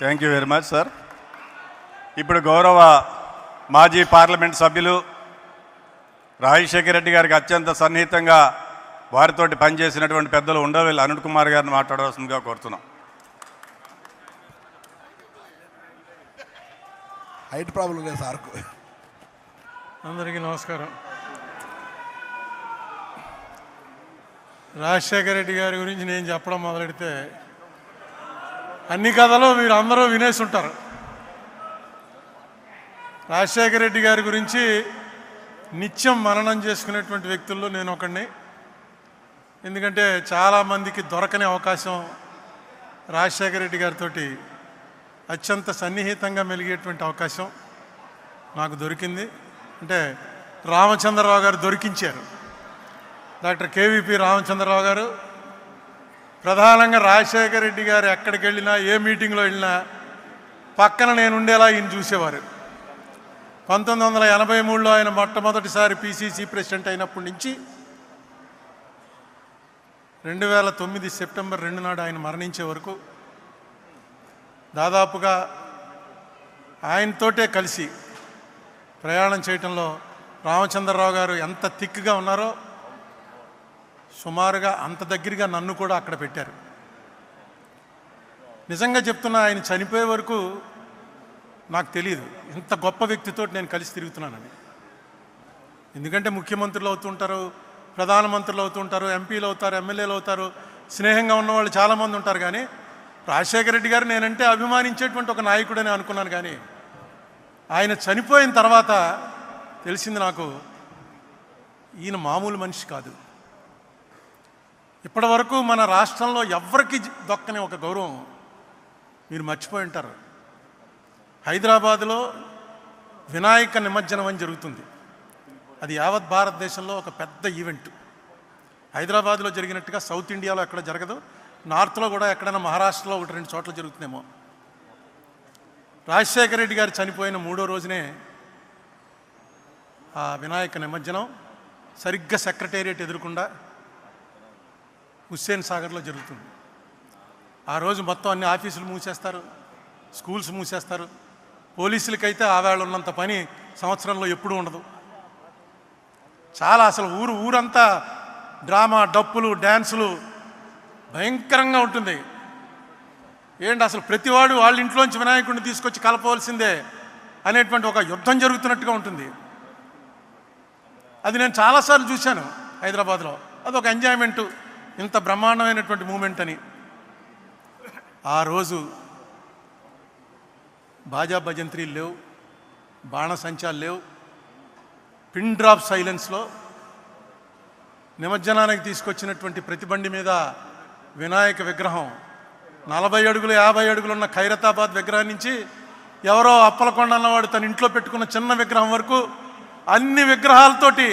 Thank you very much sir. ఇప్పుడు గౌరవ మాజీ పార్లమెంట్ సభ్యులు రాజశేఖర రెడ్డి గారికి అత్యంత సన్నిహితంగా వారితోటి పనిచేసినటువంటి పెద్దలు ఉండవల్లి అనిల్ కుమార్ గారిని మాట్లాడవలసిందిగా కోరుతున్నాం. హైట్ ప్రాబ్లం లేదు సార్కు. అందరికీ నమస్కారం. రాజశేఖర రెడ్డి గారి గురించి నేను చెప్పడం మొదలెడితే అన్ని కథలు మీరు అందరూ వినేసి ఉంటారు. రాజశేఖర రెడ్డి గారి గురించి నిత్యం మననం చేసుకునేటువంటి వ్యక్తుల్లో నేను ఒకడిని. ఎందుకంటే చాలామందికి దొరకని అవకాశం రాజశేఖర రెడ్డి గారితో అత్యంత సన్నిహితంగా మెలిగేటువంటి అవకాశం నాకు దొరికింది. అంటే రామచంద్రరావు గారు దొరికించారు. డాక్టర్ కేవీపీ రామచంద్రరావు గారు ప్రధానంగా రాజశేఖర రెడ్డి గారు ఎక్కడికి వెళ్ళినా, ఏ మీటింగ్లో వెళ్ళినా పక్కన నేను ఉండేలా ఈయన చూసేవారు. 1983లో ఆయన మొట్టమొదటిసారి పిసిసి ప్రెసిడెంట్ అయినప్పటి నుంచి 2009 సెప్టెంబర్ 2 నాడు ఆయన మరణించే వరకు దాదాపుగా ఆయనతోటే కలిసి ప్రయాణం చేయటంలో రామచంద్రరావు గారు ఎంత థిక్గా ఉన్నారో సుమారుగా అంత దగ్గరగా నన్ను కూడా అక్కడ పెట్టారు. నిజంగా చెప్తున్నా, ఆయన చనిపోయే వరకు నాకు తెలియదు ఇంత గొప్ప వ్యక్తితో నేను కలిసి తిరుగుతున్నానని. ఎందుకంటే ముఖ్యమంత్రులు అవుతుంటారు, ప్రధానమంత్రులు అవుతుంటారు, ఎంపీలు అవుతారు, ఎమ్మెల్యేలు అవుతారు, స్నేహంగా ఉన్నవాళ్ళు చాలామంది ఉంటారు. కానీ రాజశేఖర రెడ్డి గారు నేనంటే అభిమానించేటువంటి ఒక నాయకుడని అనుకున్నాను. కానీ ఆయన చనిపోయిన తర్వాత తెలిసింది నాకు, ఈయన మామూలు మనిషి కాదు. ఇప్పటి వరకు మన రాష్ట్రంలో ఎవ్వరికి దొక్కని ఒక గౌరవం మీరు మర్చిపోయి ఉంటారు. హైదరాబాదులో వినాయక నిమజ్జనం అని జరుగుతుంది. అది యావత్ భారతదేశంలో ఒక పెద్ద ఈవెంట్. హైదరాబాద్లో జరిగినట్టుగా సౌత్ ఇండియాలో ఎక్కడ జరగదు. నార్త్లో కూడా ఎక్కడైనా మహారాష్ట్రలో 1-2 చోట్ల జరుగుతుందేమో. రాజశేఖర రెడ్డి గారు చనిపోయిన 3వ రోజునే ఆ వినాయక నిమజ్జనం సరిగ్గా సెక్రటేరియట్ ఎదురుకుండా హుస్సేన్ సాగర్లో జరుగుతుంది. ఆ రోజు మొత్తం అన్ని ఆఫీసులు మూసేస్తారు, స్కూల్స్ మూసేస్తారు. పోలీసులకైతే ఆవేళ ఉన్నంత పని సంవత్సరంలో ఎప్పుడూ ఉండదు. చాలా అసలు ఊరంతా డ్రామా, డప్పులు, డ్యాన్సులు భయంకరంగా ఉంటుంది. ఏంటి అసలు ప్రతివాడు వాళ్ళ ఇంట్లోంచి వినాయకుడిని తీసుకొచ్చి కలపవలసిందే అనేటువంటి ఒక యుద్ధం జరుగుతున్నట్టుగా ఉంటుంది. అది నేను చాలాసార్లు చూశాను హైదరాబాద్లో. అదొక ఎంజాయ్మెంటు, ఇంత బ్రహ్మాండమైనటువంటి మూమెంట్ అని. ఆ రోజు బాజా భజంత్రీలు లేవు, బాణసంచాలు లేవు. పిన్ డ్రాప్ సైలెన్స్లో నిమజ్జనానికి తీసుకొచ్చినటువంటి ప్రతి బండి మీద వినాయక విగ్రహం 40 అడుగులు 50 అడుగులు ఉన్న ఖైరతాబాద్ విగ్రహం నుంచి ఎవరో అప్పలకొండ అన్నవాడు తన ఇంట్లో పెట్టుకున్న చిన్న విగ్రహం వరకు అన్ని విగ్రహాలతోటి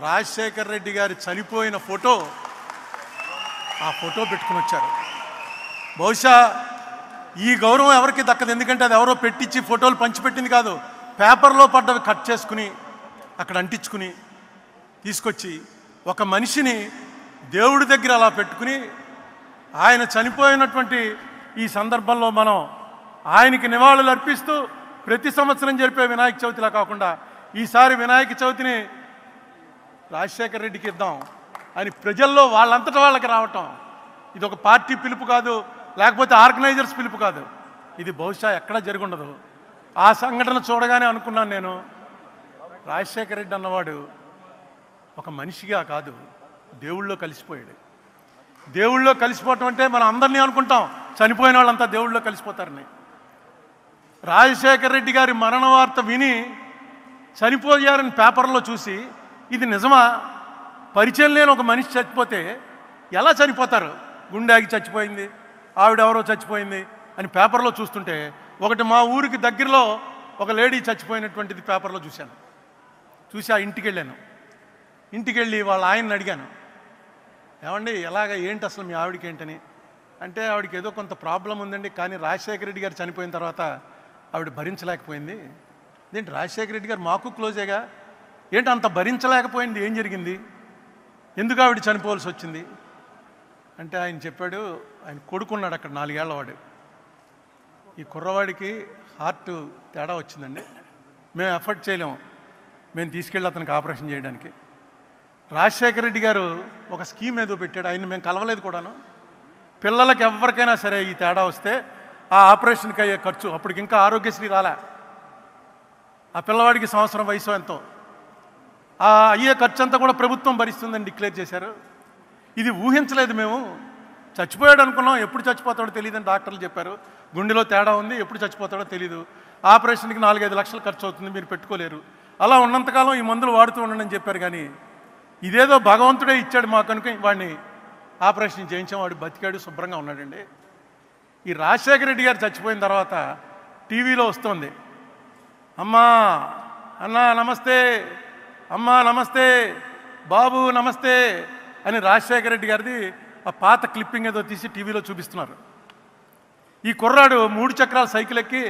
రాజశేఖర రెడ్డి గారి చనిపోయిన ఫోటో, ఆ ఫోటో పెట్టుకుని వచ్చారు. బహుశా ఈ గౌరవం ఎవరికి దక్కదు. ఎందుకంటే అది ఎవరో పెట్టించి ఫోటోలు పంచిపెట్టింది కాదు. పేపర్లో పడ్డవి కట్ చేసుకుని అక్కడ అంటించుకుని తీసుకొచ్చి ఒక మనిషిని దేవుడి దగ్గర అలా పెట్టుకుని ఆయన చనిపోయినటువంటి ఈ సందర్భంలో మనం ఆయనకి నివాళులు అర్పిస్తూ ప్రతి సంవత్సరం జరిపే వినాయక చవితిలా కాకుండా ఈసారి వినాయక చవితిని రాజశేఖర రెడ్డికి ఇద్దాం అని ప్రజల్లో వాళ్ళంతటా వాళ్ళకి రావటం. ఇది ఒక పార్టీ పిలుపు కాదు, లేకపోతే ఆర్గనైజర్స్ పిలుపు కాదు. ఇది బహుశా ఎక్కడా జరుగుండదు. ఆ సంఘటన చూడగానే అనుకున్నాను నేను, రాజశేఖర రెడ్డి అన్నవాడు ఒక మనిషిగా కాదు, దేవుళ్ళో కలిసిపోయాడు. దేవుళ్ళో కలిసిపోవటం అంటే మనం అందరినీ అనుకుంటాం చనిపోయిన వాళ్ళంతా దేవుళ్ళో కలిసిపోతారని. రాజశేఖర రెడ్డి గారి మరణ వార్త విని చనిపోయారని పేపర్లో చూసి ఇది నిజమా, పరిచయం లేని ఒక మనిషి చచ్చిపోతే ఎలా చనిపోతారు, గుండెకి చచ్చిపోయింది, ఆవిడెవరో చచ్చిపోయింది అని పేపర్లో చూస్తుంటే, ఒకటి మా ఊరికి దగ్గరలో ఒక లేడీ చచ్చిపోయినటువంటిది పేపర్లో చూశాను. చూసి ఆ ఇంటికి వెళ్ళాను. ఇంటికి వెళ్ళి వాళ్ళ ఆయన్ని అడిగాను, ఏమండి ఎలాగ ఏంటి అసలు మీ ఆవిడకి ఏంటని. అంటే ఆవిడకి ఏదో కొంత ప్రాబ్లం ఉందండి, కానీ రాజశేఖర రెడ్డి గారు చనిపోయిన తర్వాత ఆవిడ భరించలేకపోయింది. ఏంటి రాజశేఖర రెడ్డి గారు మాకు క్లోజేగా, ఏంటి అంత భరించలేకపోయింది, ఏం జరిగింది, ఎందుకు ఆవిడ చనిపోవాల్సి వచ్చింది అంటే ఆయన చెప్పాడు, ఆయన కొడుకున్నాడు అక్కడ 4 ఏళ్ల వాడు. ఈ కుర్రవాడికి హార్ట్ తేడా వచ్చిందండి. మేము ఎఫర్ట్ చేయలేము, మేము తీసుకెళ్ళి అతనికి ఆపరేషన్ చేయడానికి. రాజశేఖర రెడ్డి గారు ఒక స్కీమ్ ఏదో పెట్టాడు, ఆయన మేము కలవలేదు కూడాను. పిల్లలకి ఎవరికైనా సరే ఈ తేడా వస్తే ఆ ఆపరేషన్కి అయ్యే ఖర్చు, అప్పటికి ఇంకా ఆరోగ్యశ్రీ రాలే, ఆ పిల్లవాడికి సంవత్సరం వయసు ఎంతో, ఆ అయ్యే ఖర్చు అంతా కూడా ప్రభుత్వం భరిస్తుందని డిక్లేర్ చేశారు. ఇది ఊహించలేదు మేము. చచ్చిపోయాడు అనుకున్నాం, ఎప్పుడు చచ్చిపోతాడో తెలియదని డాక్టర్లు చెప్పారు. గుండెలో తేడా ఉంది, ఎప్పుడు చచ్చిపోతాడో తెలీదు, ఆపరేషన్కి 4-5 లక్షలు ఖర్చు అవుతుంది, మీరు పెట్టుకోలేరు, అలా ఉన్నంతకాలం ఈ మందులు వాడుతూ ఉండండి అని చెప్పారు. కానీ ఇదేదో భగవంతుడే ఇచ్చాడు మాకు అనుకుని వాడిని ఆపరేషన్ చేయించాం, వాడు బతికాడు, శుభ్రంగా ఉన్నాడండి. ఈ రాజశేఖర రెడ్డి గారు చచ్చిపోయిన తర్వాత టీవీలో వస్తుంది, అమ్మా అన్నా నమస్తే, అమ్మా నమస్తే, బాబు నమస్తే అని రాజశేఖర రెడ్డి గారిది ఆ పాత క్లిప్పింగ్ ఏదో తీసి టీవీలో చూపిస్తున్నారు. ఈ కుర్రాడు 3 చక్రాల సైకిల్ ఎక్కి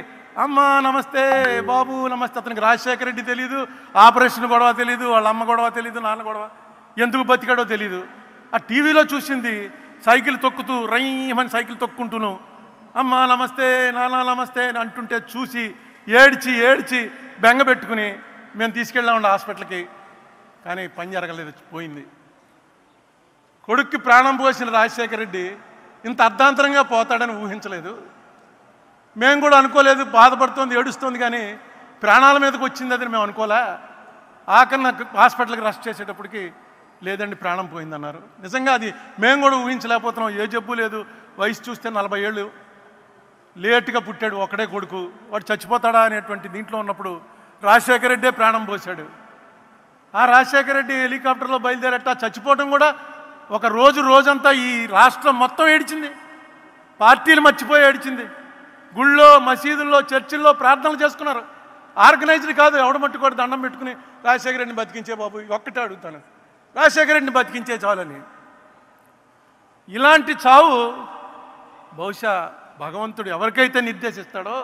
అమ్మా నమస్తే, బాబు నమస్తే. అతనికి రాజశేఖర రెడ్డి తెలీదు, ఆపరేషన్ గొడవ తెలీదు, వాళ్ళ అమ్మ గొడవ తెలీదు, నాన్న గొడవ, ఎందుకు బతికాడో తెలీదు. ఆ టీవీలో చూసింది సైకిల్ తొక్కుతూ రైమని సైకిల్ తొక్కుంటూను అమ్మా నమస్తే, నాన్న నమస్తే అని అంటుంటే చూసి ఏడ్చి ఏడ్చి బెంగ పెట్టుకుని మేము తీసుకెళ్ళామండి హాస్పిటల్కి. కానీ పని జరగలేదు, పోయింది. కొడుక్కి ప్రాణం పోసిన రాజశేఖర రెడ్డి ఇంత అర్ధాంతరంగా పోతాడని ఊహించలేదు. మేము కూడా అనుకోలేదు, బాధపడుతోంది, ఏడుస్తోంది, కానీ ప్రాణాల మీదకి వచ్చింది అది మేము అనుకోలే. ఆఖరిన హాస్పిటల్కి రష్ చేసేటప్పటికి లేదండి ప్రాణం పోయిందన్నారు. నిజంగా అది మేము కూడా ఊహించలేకపోతున్నాం. ఏ జబ్బు లేదు, వయసు చూస్తే 40 ఏళ్ళు, లేటుగా పుట్టాడు, ఒకడే కొడుకు, వాడు చచ్చిపోతాడా అనేటువంటి దీంట్లో ఉన్నప్పుడు రాజశేఖర రెడ్డే ప్రాణం పోశాడు. ఆ రాజశేఖర రెడ్డి హెలికాప్టర్లో బయలుదేరట, చచ్చిపోవటం కూడా ఒక రోజంతా ఈ రాష్ట్రం మొత్తం ఏడిచింది, పార్టీలు మర్చిపోయి ఏడిచింది. గుళ్ళో, మసీదుల్లో, చర్చిల్లో ప్రార్థనలు చేసుకున్నారు. ఆర్గనైజ్డ్ కాదు, ఎవడ మట్టుకోడు దండం పెట్టుకుని రాజశేఖర రెడ్డిని బతికించే బాబు, ఒక్కటే అడుగుతాను, రాజశేఖర రెడ్డిని బతికించే చాలని. ఇలాంటి చావు బహుశా భగవంతుడు ఎవరికైతే నిర్దేశిస్తాడో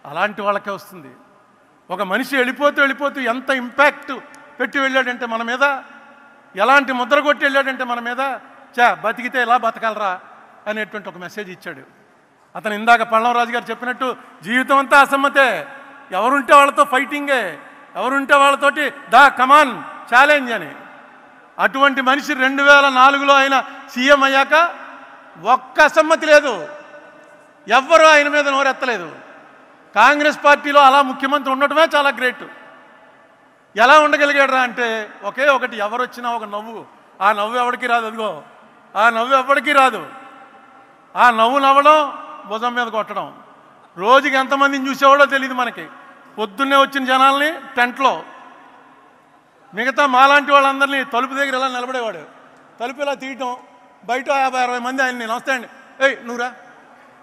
అలాంటి వాళ్ళకే వస్తుంది. ఒక మనిషి వెళ్ళిపోతూ ఎంత ఇంపాక్ట్ పెట్టి వెళ్ళాడంటే మన మీద, ఎలాంటి ముద్ర కొట్టి వెళ్ళాడంటే మన మీద, బతికితే ఎలా బతకాలరా అనేటువంటి ఒక మెసేజ్ ఇచ్చాడు. అతను ఇందాక పళ్ళవరాజు గారు చెప్పినట్టు జీవితం అంతా అసమ్మతే, ఎవరుంటే వాళ్ళతో ఫైటింగే, ఎవరుంటే వాళ్ళతోటి దా కమాన్ ఛాలెంజ్ అని. అటువంటి మనిషి 2004లో ఆయన సీఎం అయ్యాక ఒక్క అసమ్మతి లేదు, ఎవ్వరూ ఆయన మీద నోరెత్తలేదు. కాంగ్రెస్ పార్టీలో అలా ముఖ్యమంత్రి ఉండటమే చాలా గ్రేట్. ఎలా ఉండగలిగాడరా అంటే ఒకే ఒకటి, ఎవరు వచ్చినా ఒక నవ్వు, ఆ నవ్వు ఎవరికి రాదు, అదిగో ఆ నవ్వు ఎవరికి రాదు. ఆ నవ్వు నవ్వడం, భుజం మీద కొట్టడం. రోజుకి ఎంతమందిని చూసేవాడో తెలియదు మనకి. పొద్దున్నే వచ్చిన జనాల్ని టెంట్లో, మిగతా మాలాంటి వాళ్ళందరినీ తలుపు దగ్గర ఇలా నిలబడేవాడు, తలుపు ఇలా తీయటం, బయట 50-60 మంది ఆయన్ని నమస్తే అండి, ఏయ్ నువ్వురా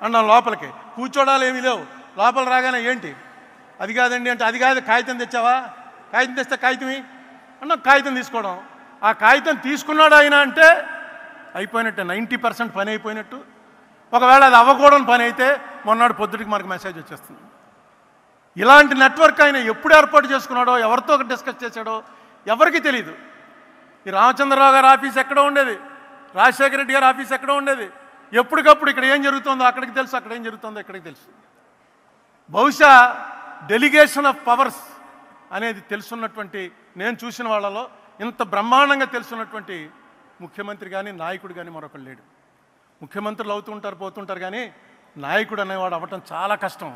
అన్నాం లోపలికి. కూర్చోడాలు ఏమీ లేవు. లోపల రాగానే ఏంటి అది కాదండి అంటే, అది కాదు, కాగితం తెచ్చావా, కాగితం తెస్తే కాగితమి అన్నాం, కాగితం తీసుకోవడం. ఆ కాగితం తీసుకున్నాడు ఆయన అంటే అయిపోయినట్టే, 90% పని అయిపోయినట్టు. ఒకవేళ అది అవ్వకూడని పని అయితే మొన్నటి పొద్దుటికి మనకు మెసేజ్ వచ్చేస్తుంది. ఇలాంటి నెట్వర్క్ ఆయన ఎప్పుడు ఏర్పాటు చేసుకున్నాడో, ఎవరితో డిస్కస్ చేశాడో ఎవరికి తెలియదు. ఈ రామచంద్రరావు గారి ఆఫీస్ ఎక్కడో ఉండేది, రాజశేఖర రెడ్డి గారి ఆఫీస్ ఎక్కడో ఉండేది. ఎప్పటికప్పుడు ఇక్కడ ఏం జరుగుతుందో అక్కడికి తెలుసు, అక్కడ ఏం జరుగుతుందో ఇక్కడికి తెలుసు. బహుశా డెలిగేషన్ ఆఫ్ పవర్స్ అనేది తెలుసున్నటువంటి, నేను చూసిన వాళ్ళలో ఇంత బ్రహ్మాండంగా తెలుసున్నటువంటి ముఖ్యమంత్రి కానీ నాయకుడు కానీ మరొకరు లేడు. ముఖ్యమంత్రులు అవుతుంటారు పోతుంటారు, కానీ నాయకుడు అనేవాడు అవ్వటం చాలా కష్టం.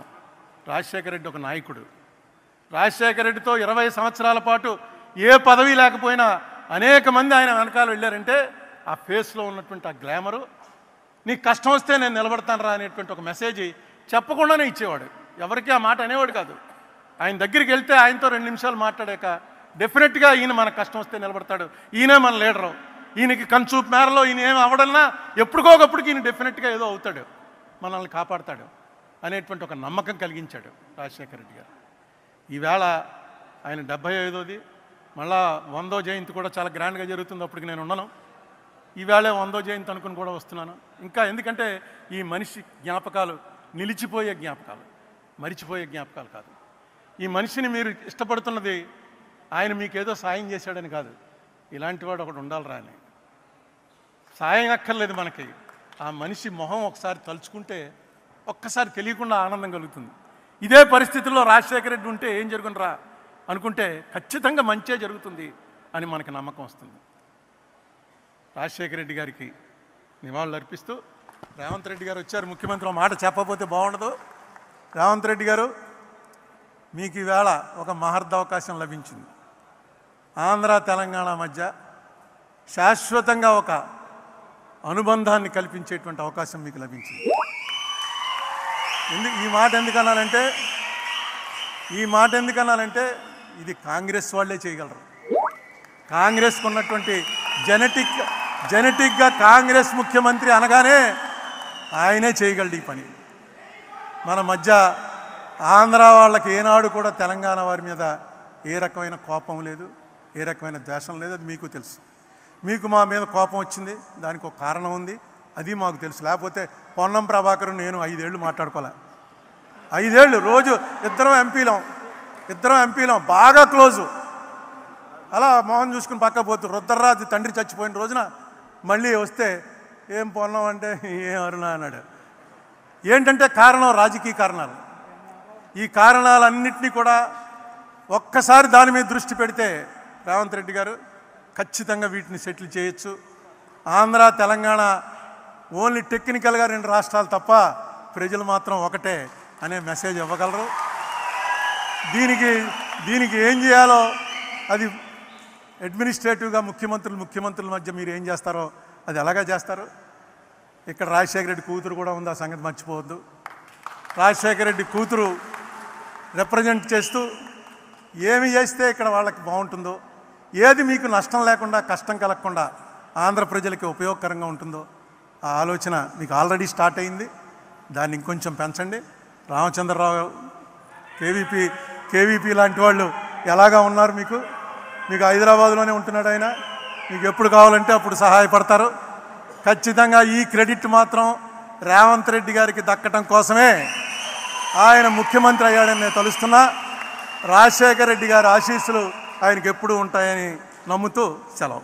రాజశేఖర రెడ్డి ఒక నాయకుడు. రాజశేఖర రెడ్డితో 20 సంవత్సరాల పాటు ఏ పదవి లేకపోయినా అనేక మంది ఆయన వెనకాల వెళ్ళారంటే ఆ ఫేస్లో ఉన్నటువంటి ఆ గ్లామరు, నీకు కష్టం వస్తే నేను నిలబడతాను రా అనేటువంటి ఒక మెసేజ్ చెప్పకుండానే ఇచ్చేవాడు. ఎవరికి ఆ మాట అనేవాడు కాదు. ఆయన దగ్గరికి వెళ్తే ఆయనతో 2 నిమిషాలు మాట్లాడాక డెఫినెట్గా ఈయన మనకు కష్టం వస్తే నిలబడతాడు, ఈయనే మన లీడరు, ఈయనకి కన్సూప్ మేరలో ఈయన ఏమి అవ్వడన్నా ఎప్పటికోకప్పటికి ఈయన డెఫినెట్గా ఏదో అవుతాడు, మనల్ని కాపాడతాడు అనేటువంటి ఒక నమ్మకం కలిగించాడు రాజశేఖర రెడ్డి గారు. ఈవేళ ఆయన 75వది, మళ్ళా 100వ జయంతి కూడా చాలా గ్రాండ్గా జరుగుతుంది. అప్పటికి నేను ఉన్నాను. ఈవేళ 100వ జయంతి అనుకుని కూడా వస్తున్నాను. ఇంకా ఎందుకంటే ఈ మనిషి జ్ఞాపకాలు నిలిచిపోయే జ్ఞాపకాలు, మరిచిపోయే జ్ఞాపకాలు కాదు. ఈ మనిషిని మీరు ఇష్టపడుతున్నది ఆయన మీకేదో సాయం చేశాడని కాదు, ఇలాంటి వాడు ఒకడు ఉండాలిరా అని. సాయం అక్కర్లేదు మనకి, ఆ మనిషి మొహం ఒకసారి తలుచుకుంటే ఒక్కసారి తెలియకుండా ఆనందం కలుగుతుంది. ఇదే పరిస్థితుల్లో రాజశేఖర రెడ్డి ఉంటే ఏం జరుగునరా అనుకుంటే ఖచ్చితంగా మంచే జరుగుతుంది అని మనకు నమ్మకం వస్తుంది. రాజశేఖర రెడ్డి గారికి నివాళులు అర్పిస్తూ రేవంత్ రెడ్డి గారు వచ్చారు. ముఖ్యమంత్రి ఒక మాట చెప్పకపోతే బాగుండదు. రేవంత్ రెడ్డి గారు, మీకు ఈవేళ ఒక మహర్దవకాశం లభించింది. ఆంధ్ర తెలంగాణ మధ్య శాశ్వతంగా ఒక అనుబంధాన్ని కల్పించేటువంటి అవకాశం మీకు లభించింది. ఈ మాట ఎందుకన్నానంటే ఇది కాంగ్రెస్ వాళ్ళే చేయగలరు. కాంగ్రెస్కు ఉన్నటువంటి జెనెటిక్గా కాంగ్రెస్ ముఖ్యమంత్రి అనగానే ఆయనే చేయగలడు ఈ పని. మన మధ్య ఆంధ్ర వాళ్ళకి ఏనాడు కూడా తెలంగాణ వారి మీద ఏ రకమైన కోపం లేదు, ఏ రకమైన ద్వేషం లేదు. అది మీకు తెలుసు. మీకు మా మీద కోపం వచ్చింది, దానికి ఒక కారణం ఉంది, అది మాకు తెలుసు. లేకపోతే పొన్నం ప్రభాకర్ నేను 5 ఏళ్ళు మాట్లాడుకోలే. 5 ఏళ్ళు రోజు ఇద్దరం ఎంపీలం బాగా క్లోజు. అలా మోహన్ చూసుకుని పక్క పోతూ రుద్రరాజు తండ్రి చచ్చిపోయిన రోజున మళ్ళీ వస్తే ఏం పొన్నం అంటే ఏం అరుణ అన్నాడు. ఏంటంటే కారణం రాజకీయ కారణాలు. ఈ కారణాలన్నింటినీ కూడా ఒక్కసారి దాని మీద దృష్టి పెడితే రేవంత్ రెడ్డి గారు ఖచ్చితంగా వీటిని సెటిల్ చేయొచ్చు. ఆంధ్ర తెలంగాణ ఓన్లీ టెక్నికల్గా 2 రాష్ట్రాలు తప్ప ప్రజలు మాత్రం ఒకటే అనే మెసేజ్ ఇవ్వగలరు. దీనికి ఏం చేయాలో అది అడ్మినిస్ట్రేటివ్గా ముఖ్యమంత్రుల మధ్య మీరు ఏం చేస్తారో అది ఎలాగా చేస్తారు. ఇక్కడ రాజశేఖర రెడ్డి కూతురు కూడా ఉంది, ఆ సంగతి మర్చిపోవద్దు. రాజశేఖర రెడ్డి కూతురు రిప్రజెంట్ చేస్తూ ఏమి చేస్తే ఇక్కడ వాళ్ళకి బాగుంటుందో, ఏది మీకు నష్టం లేకుండా కష్టం కలగకుండా ఆంధ్ర ప్రజలకి ఉపయోగకరంగా ఉంటుందో ఆ ఆలోచన మీకు ఆల్రెడీ స్టార్ట్ అయింది. దాన్ని ఇంకొంచెం పెంచండి. రామచంద్రరావు కేవీపీ లాంటి వాళ్ళు ఎలాగా ఉన్నారు మీకు హైదరాబాద్లోనే ఉంటున్నాడు ఆయన. మీకు ఎప్పుడు కావాలంటే అప్పుడు సహాయపడతారు. ఖచ్చితంగా ఈ క్రెడిట్ మాత్రం రేవంత్ రెడ్డి గారికి దక్కటం కోసమే ఆయన ముఖ్యమంత్రి అయ్యాడని నేను తలుస్తున్నా. రాజశేఖర రెడ్డి గారి ఆశీస్సులు ఆయనకి ఎప్పుడూ ఉంటాయని నమ్ముతూ సెలవు.